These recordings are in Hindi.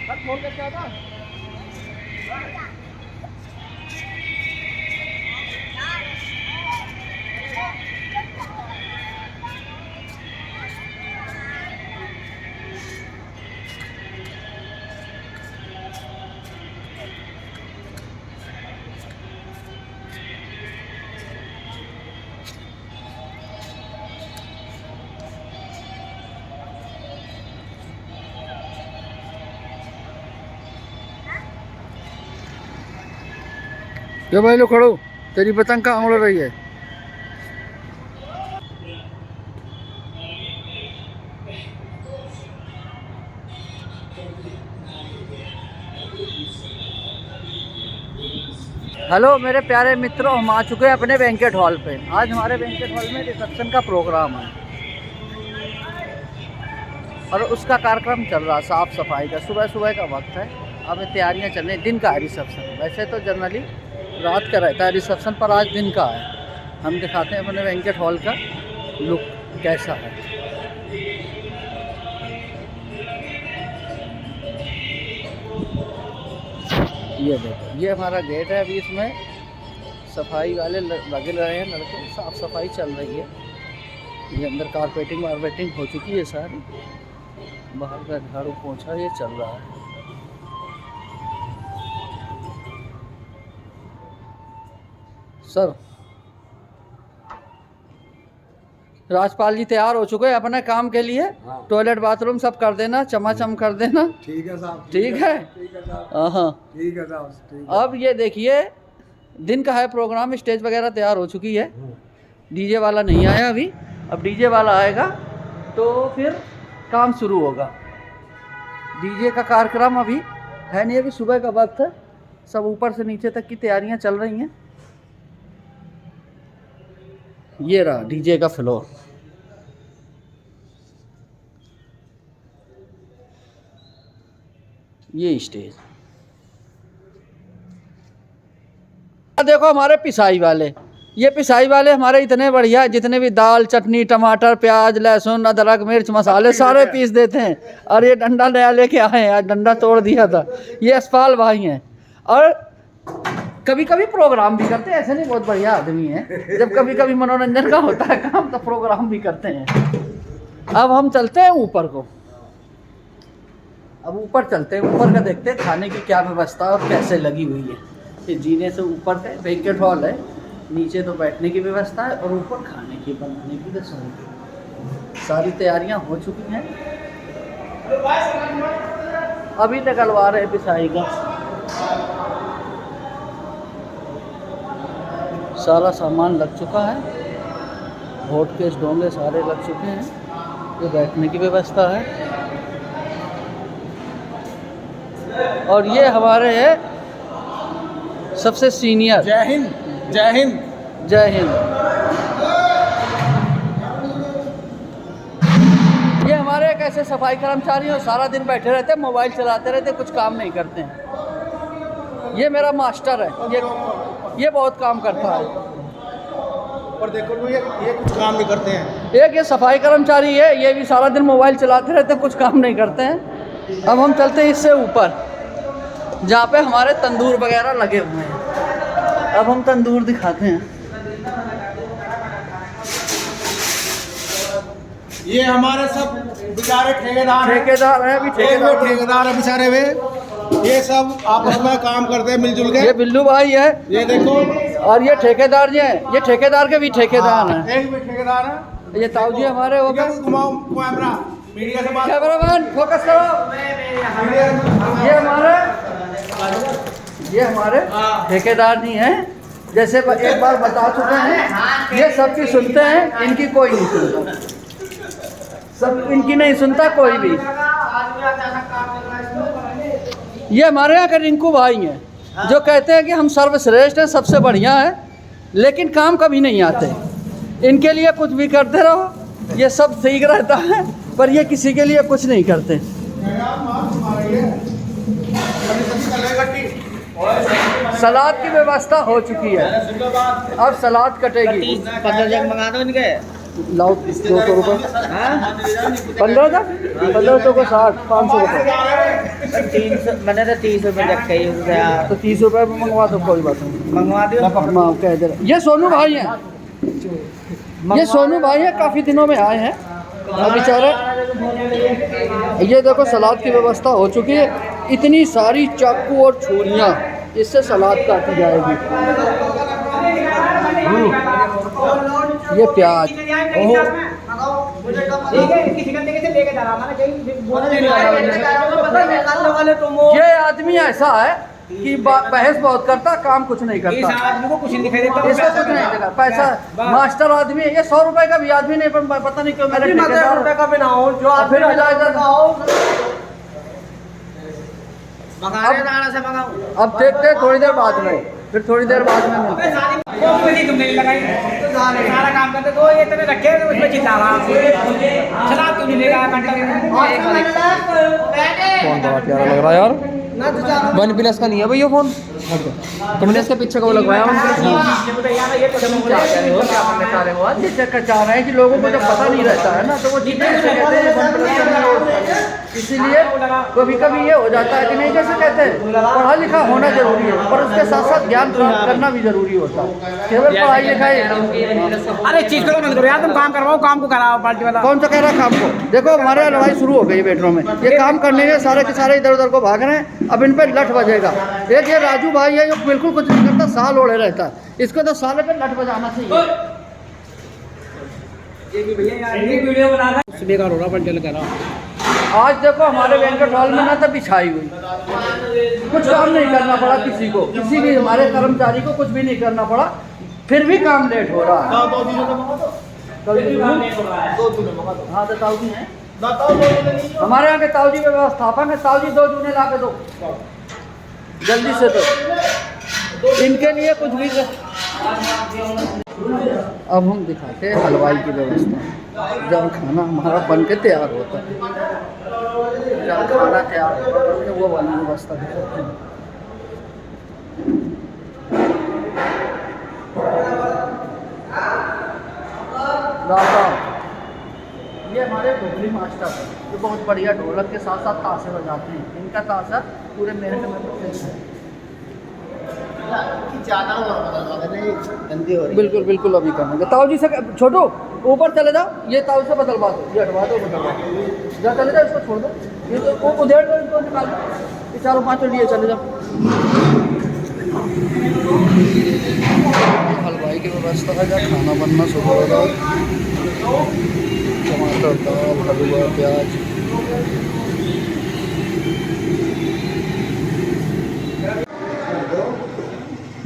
फोन करके आता। क्यों भाई लोग खड़ो, तेरी पतंग कहाँ उड़ रही है? हेलो मेरे प्यारे मित्रों, हम आ चुके हैं अपने बैंकेट हॉल पे। आज हमारे बैंकेट हॉल में रिसेप्शन का प्रोग्राम है और उसका कार्यक्रम चल रहा है साफ़ सफाई का। सुबह सुबह का वक्त है, अब तैयारियां चल रही। दिन का है रिसेप्शन, वैसे तो जनरली रात का रहता है रिसेप्शन, पर आज दिन का है। हम दिखाते हैं अपने बैंकेट हॉल का लुक कैसा है। ये देखो, ये हमारा गेट है। अभी इसमें सफाई वाले लगे रहे हैं लड़के, साफ़ सफाई चल रही है। ये अंदर कारपेटिंग वारपेटिंग हो चुकी है सारी, बाहर का झाड़ू पोछा ये चल रहा है। सर राजपाल जी तैयार हो चुके हैं अपने काम के लिए। हाँ। टॉयलेट बाथरूम सब कर देना, चमाचम कर देना। ठीक है साहब, ठीक है। हाँ ठीक है साहब, ठीक है। अब ये देखिए, दिन का है प्रोग्राम, स्टेज वगैरह तैयार हो चुकी है। डीजे वाला नहीं आया अभी, अब डीजे वाला आएगा तो फिर काम शुरू होगा। डीजे का कार्यक्रम अभी है नहीं, अभी सुबह का वक्त है। सब ऊपर से नीचे तक की तैयारियां चल रही हैं। ये रहा डीजे का फ्लोर। ये स्टेज। देखो हमारे पिसाई वाले, ये पिसाई वाले हमारे इतने बढ़िया, जितने भी दाल चटनी टमाटर प्याज लहसुन अदरक मिर्च मसाले सारे पीस देते हैं। और ये डंडा नया लेके आए हैं, आज डंडा तोड़ दिया था। ये असपाल भाई हैं और कभी कभी प्रोग्राम भी करते हैं। ऐसे नहीं, बहुत बढ़िया आदमी हैं। जब कभी कभी मनोरंजन का होता है काम तो प्रोग्राम भी करते हैं। अब हम चलते हैं ऊपर को, अब ऊपर चलते हैं, ऊपर का देखते हैं खाने की क्या व्यवस्था और कैसे लगी हुई है। ये जीने से ऊपर का बैंकेट हॉल है, नीचे तो बैठने की व्यवस्था है और ऊपर खाने की बनाने की रसोई की सारी तैयारियां हो चुकी हैं। अभी निकलवा रहे पिसाई का सारा सामान लग चुका है। होट केस डोंगे सारे लग चुके हैं। ये बैठने की व्यवस्था है और ये हमारे सबसे सीनियर। जय हिंद, जय हिंद, जय हिंद। ये हमारे एक ऐसे सफाई कर्मचारी हैं, सारा दिन बैठे रहते हैं, मोबाइल चलाते रहते, कुछ काम नहीं करते हैं। ये मेरा मास्टर है, ये बहुत काम करता है। और देखो ये कुछ काम नहीं करते हैं। एक ये सफाई कर्मचारी है, ये भी सारा दिन मोबाइल चलाते रहते, कुछ काम नहीं करते हैं। अब हम चलते हैं इससे ऊपर, जहाँ पे हमारे तंदूर वगैरह लगे हुए हैं। अब हम तंदूर दिखाते हैं। ये हमारे सब बेचारे ठेकेदार हैं। ठेकेदार है, अभी ठेकेदार है बेचारे वे, ये सब आपस में काम करते हैं मिलजुल के। ये बिल्लू भाई है, ये देखो, और ये ठेकेदार जी हैं। ये ठेकेदार के भी ठेकेदार हैं। एक भी ठेकेदार है। ये ताऊ जी हमारे हो गए। घुमाओ कैमरा, मीडिया से बात। कैमरामैन फोकस करो। ये हमारे ठेकेदार जी हैं। जैसे एक बार बता चुके हैं, ये सबकी सुनते हैं, इनकी कोई नहीं सुनता। सब इनकी नहीं सुनता कोई भी। ये हमारे यहाँ के रिंकू भाई हैं, जो कहते हैं कि हम सर्वश्रेष्ठ हैं, सबसे बढ़िया है, लेकिन काम कभी नहीं आते। इनके लिए कुछ भी करते रहो, ये सब ठीक रहता है, पर ये किसी के लिए कुछ नहीं करते। सलाद की व्यवस्था हो चुकी है, अब सलाद कटेगी। 15 जग मंगा दो इनके। लाओ 200 रुपये। 15 का 1500 को 60, 500 रुपये। 300 मैंने तो 30 रुपये तक कही उससे यार। तो 30 रुपये में मंगवा दो, कोई बात नहीं। मंगवा दियो। हाँ, कह दे रहा। ये सोनू भाई हैं, ये सोनू भाई हैं, काफ़ी दिनों में आए हैं और बेचारे। ये देखो सलाद की व्यवस्था हो चुकी है, इतनी सारी चाकू और छुरियाँ, इससे सलाद काटी जाएगी। ये प्याज, ये आदमी ऐसा है कि बहस बहुत करता, काम कुछ नहीं करता। आदमी को कुछ नहीं दिखाई देता, इसको कुछ नहीं देगा पैसा। मास्टर आदमी है ये, 100 रुपए का भी आदमी नहीं, पर पता नहीं क्यों मेरे रुपए का बनाओ जो आप फिर भी अब देखते हैं थोड़ी देर बाद में, फिर थोड़ी देर बाद में मिलते हैं। तुमने लगाई सारा काम करते तो ये तेरे रखे तो उसमें चिल्ला रहा चला तू नहीं लेगा फोन बड़ा प्यारा लग रहा है यार। वन प्लस का नहीं है भाई ये फोन, तुमने इसके पीछे को लगवाया वन प्लस ये चक्कर चाह रहे हैं कि लोगों को जब पता नहीं रहता है ना, तो वो चीज़ें ऐसे कहते हैं OnePlus का नहीं होता है। इसीलिए कभी कभी ये हो जाता है कि नहीं, जैसे कहते हैं पढ़ा लिखा होना जरूरी है, पर उसके साथ साथ ज्ञान प्राप्त करना भी जरूरी होता है। केवल पढ़ाई लिखाई। अरे चीज को मत करो यार, तुम काम करवाओ, काम को कराओ पार्टी वाला। कौन सा कह रहा है काम को? देखो हमारे यहाँ लड़ाई शुरू हो गई बेटरों में, ये काम करने में सारे के सारे इधर उधर को भाग रहे हैं। अब इन पे लठ बजेगा। एक ये राजू भाई है जो बिल्कुल कुछ नहीं करता, साल ओढ़े रहता है, इसको तो साले पे लठ बजाना चाहिए। वीडियो बना रहा बेकार हो रहा पंचल कर रहा। आज देखो हमारे बैंकेट हॉल में ना तो बिछाई हुई, कुछ काम नहीं करना पड़ा किसी को, किसी भी हमारे कर्मचारी को कुछ भी नहीं करना पड़ा, फिर भी काम लेट हो रहा है। हाँ तो ताऊ जी हैं हमारे यहाँ के, ताऊ जी व्यवस्थापक है। ताऊ जी 2 जूने ला के दो जल्दी से, तो इनके लिए कुछ भी। अब हम दिखाते हैं हलवाई की व्यवस्था, जब खाना हमारा बन के तैयार होता है, जब खाना तैयार होता है वो वाली व्यवस्था दिखाते हैं। ये हमारे ढोली मास्टर हैं, जो बहुत बढ़िया ढोलक के साथ साथ ताशे बजाते हैं। इनका ताशा पूरे मेरठ में प्रसिद्ध है। बिल्कुल बिल्कुल अभी करेंगे। ताऊ जी से छोटो ऊपर चले जाओ, ये ताऊ से बदलवा दो, ये हटवा दो, बदलवा दो, जहाँ चले जाओ इसको छोड़ दो, ये तो वो उधेड़ दो, इनको निकाल दो, ये 4-5 लिए चले जाओ। हलवाई की व्यवस्था है, जहाँ खाना बनना शुरू हो जाओ। टमाटर, दाल, हलवा, प्याज।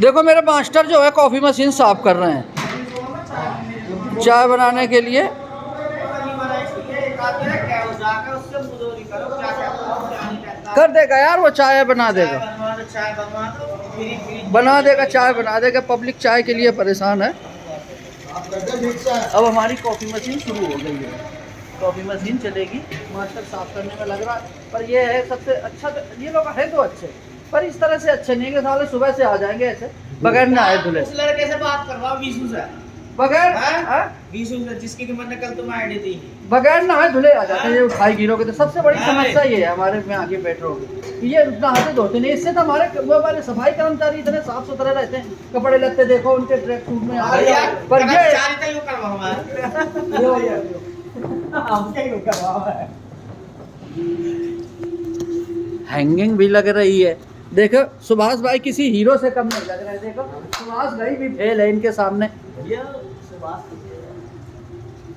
देखो मेरे मास्टर जो है कॉफ़ी मशीन साफ़ कर रहे हैं चाय बनाने के लिए। कर देगा यार वो, चाय बना देगा, बना देगा, चाय बना देगा। पब्लिक चाय के लिए परेशान है। अब हमारी कॉफ़ी मशीन शुरू हो गई है, कॉफ़ी मशीन चलेगी। मास्टर साफ़ करने में लग रहा है, पर ये है सबसे अच्छा। ये लोग है तो अच्छे, पर इस तरह से अच्छे नहीं कि साले सुबह से आ जाएंगे ऐसे बगैर नहाए धुले। उस लड़के से बात करवाओ विशु से, बगैर विशु से जिसकी कि मैंने कल तुम्हें आईडी दी, बगैर नहाए धुले आ जाते हैं। ये उठाई गिरोगे तो सबसे बड़ी समस्या ये है हमारे में आगे पेट्रोल, ये नहाते धोते नहीं। इससे तो हमारे सफाई कर्मचारी इतने साफ सुथरे रहते हैं, कपड़े लगते देखो उनके ट्रैक सूट में आ रहे हैं, पर ये हैंगिंग भी लग रही है। देखो सुभाष भाई किसी हीरो से कम नहीं लग रहे हैं। देखो सुभाष भाई भी फेल है इनके सामने,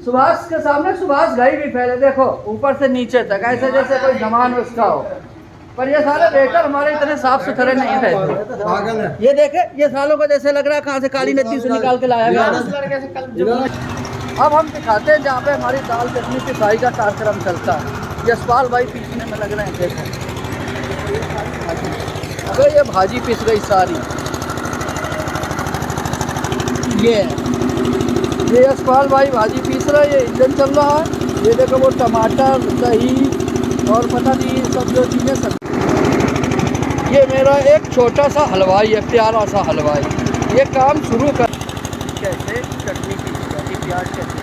सुभाष के सामने सुभाष भाई भी फेल है। देखो ऊपर से नीचे तक ऐसे जैसे कोई जमान उसका हो, पर ये सारे वेटर हमारे इतने साफ सुथरे नहीं रहते। ये देखे, ये सालों को जैसे लग रहा है कहाँ से काली नदी से निकाल के लाया गया। अब हम दिखाते हैं जहाँ पे हमारी दाल चटनी पिसाई का कार्यक्रम चलता है। यशपाल भाई पीसने में लग रहे हैं। देखो अबे ये भाजी पिस गई सारी। ये यशपाल भाई भाजी पीस रहा है, ये इंजन चल रहा है। ये देखो वो टमाटर, दही और पता नहीं सब जो चीज़ें सब। ये मेरा एक छोटा सा हलवाई है, प्यारा सा हलवाई। ये काम शुरू कर कैसे चटनी पीसी जाती, प्याज कैसे।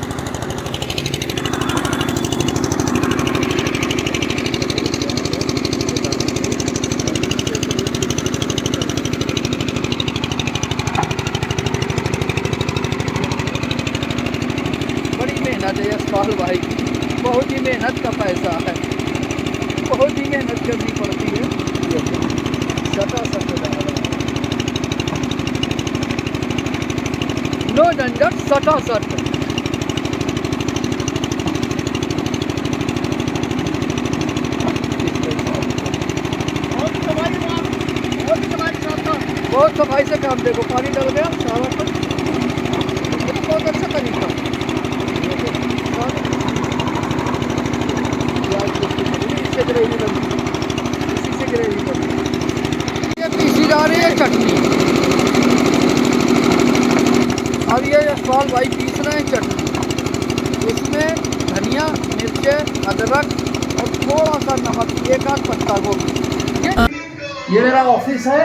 मेहनत का पैसा है, बहुत ही मेहनत करनी पड़ती है। सटा सट नो झंझट, सटा सट। बहुत सफाई से काम, देखो पानी डल गया शावर पर, बहुत अच्छा तरीका। इससे ग्रेवी बनी, इसी से ग्रेवी बनी। ये पीसी जा रही है चटनी। अब ये यशपाल भाई पीस रहे हैं चटनी। इसमें धनिया, मिर्च, अदरक और थोड़ा सा नमक, एक आध पत्ता गोभी। ये मेरा ऑफिस है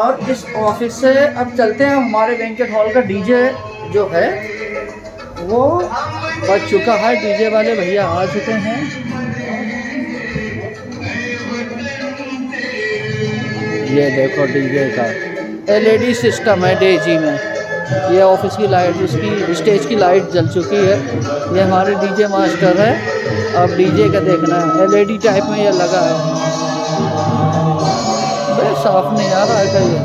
और इस ऑफिस से अब चलते हैं हमारे बैंकेट हॉल का। डीजे जो है वो बज चुका है, डीजे वाले भैया आ चुके हैं। ये देखो डीजे का LED सिस्टम है डेजी में। ये ऑफिस की लाइट, उसकी स्टेज की लाइट जल चुकी है। ये हमारे डीजे मास्टर है। अब डीजे का देखना है, LED टाइप में ये लगा है। साफ नहीं आ रहा है क्या ये?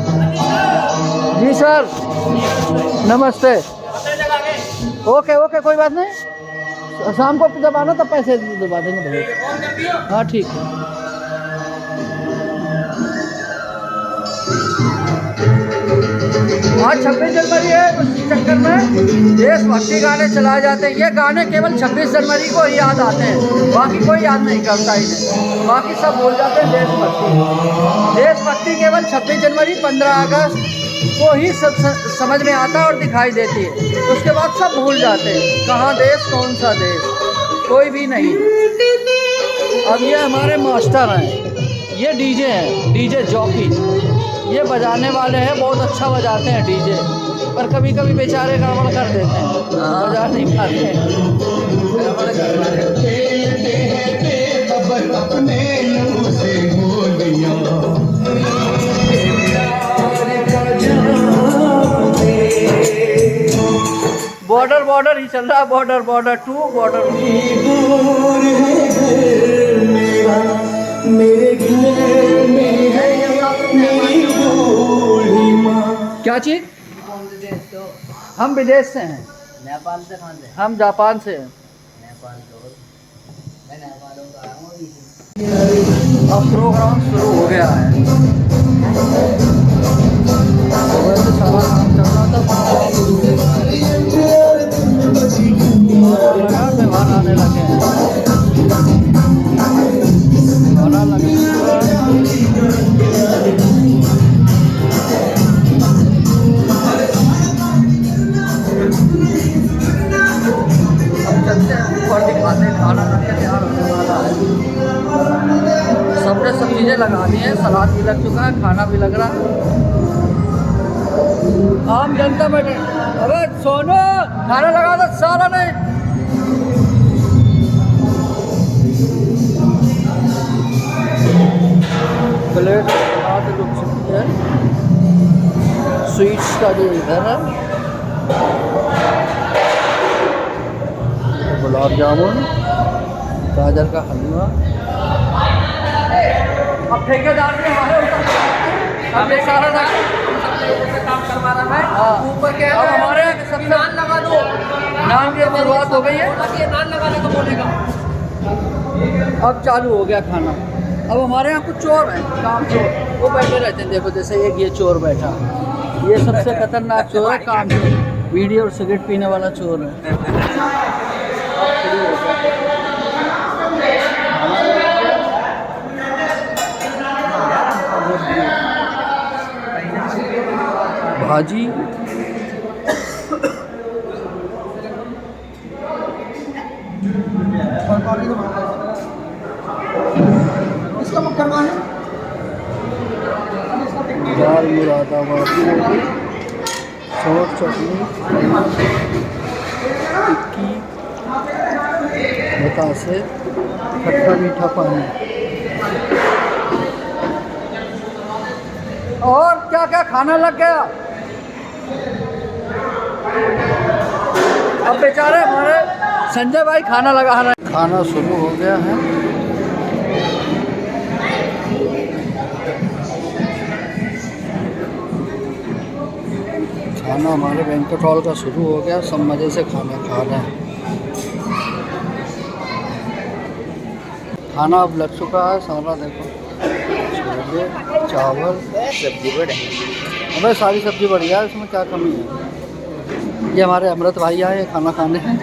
जी सर नमस्ते। ओके ओके कोई बात नहीं, शाम को जब आना तब पैसे दबा देंगे भैया। हाँ ठीक है। आज 26 जनवरी है, उसी चक्कर में देशभक्ति गाने चलाए जाते हैं। ये गाने केवल 26 जनवरी को ही याद आते हैं, बाकी कोई याद नहीं करता इन्हें। बाकी सब भूल जाते हैं देशभक्ति। देशभक्ति केवल 26 जनवरी 15 अगस्त को ही समझ में आता है और दिखाई देती है। उसके बाद सब भूल जाते हैं, कहाँ देश, कौन सा देश, कोई भी नहीं। अब ये हमारे मास्टर हैं, ये डीजे हैं, डीजे जॉकी। ये बजाने वाले हैं, बहुत अच्छा बजाते हैं डीजे, पर कभी कभी बेचारे गड़बड़ कर देते हैं, बजा नहीं पाते हैं। बॉर्डर बॉर्डर ही चल रहा है, बॉर्डर बॉर्डर 2 बॉर्डर। मेरे घर में है क्या चीज? हम विदेश से हैं। नेपाल से कहाँ से? हम जापान से हैं। नेपाल तो मैं नेपाल का हूँ। अब प्रोग्राम शुरू हो गया है। वैसे सारा काम चल रहा था, मेहमान आने लगे हैं। खाना लगे ऊपर दिखाते हैं। खाना करके तैयार होने वाला है। सबने सब चीज़ें लगा दी हैं, सलाद भी लग चुका है, खाना भी लग रहा है। आम जनता बैठे, अबे सोनू खाना लगा दो, सारा नहीं। प्लेट सलाद लग चुकी है। स्वीट्स का जो इधर है, गुलाब जामुन, गाजर का हलवा। अब ठेकेदार भी हमारे अब ये सारा काम करवा रहा है। हाँ, ऊपर क्या अब हमारे सबसे नान लगा दो, नान की शुरुआत हो गई है। ये नान लगाने को बोलेगा। अब चालू हो गया खाना। अब हमारे यहाँ कुछ चोर हैं, काम चोर, वो बैठे रहते हैं। देखो जैसे एक ये चोर बैठा, ये सबसे खतरनाक चोर है, काम चोर, बीड़ी और सिगरेट पीने वाला चोर है। भाजी, इसका मक्खन दाल मुरादाबादी रोटी, सौंठ चटनी, टिक्की, बतासे, खट्टा मीठा पानी। और क्या क्या खाना लग गया। अब बेचारे हमारे संजय भाई खाना लगा रहे हैं। खाना शुरू हो गया है। खाना हमारे बैंक्वेट हॉल का शुरू हो गया, सब मज़े से खाना खा रहे हैं। खाना अब लग चुका है सारा, देखो छोले चावल सब्जी बड़े, अबे सारी सब्जी बढ़िया है, इसमें क्या कमी है। ये हमारे अमृत भाई आए हैं खाना खाने हैं।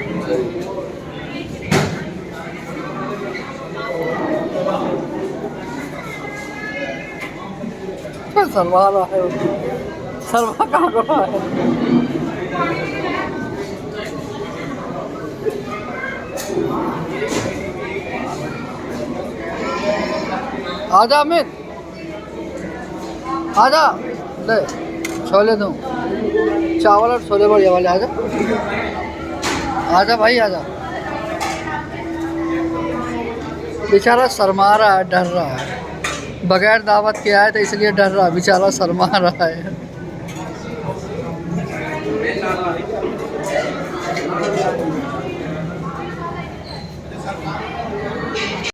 सरवा रहा है, सरवा कहाँ को रहा है। आजा अमित, आजा, ले छोले दूँ, चावल और छोले बढ़िया वाले, आजा आजा भाई आजा। बेचारा शर्मा रहा है, डर रहा है, बगैर दावत के आए तो इसलिए डर रहा है, बेचारा शर्मा रहा है।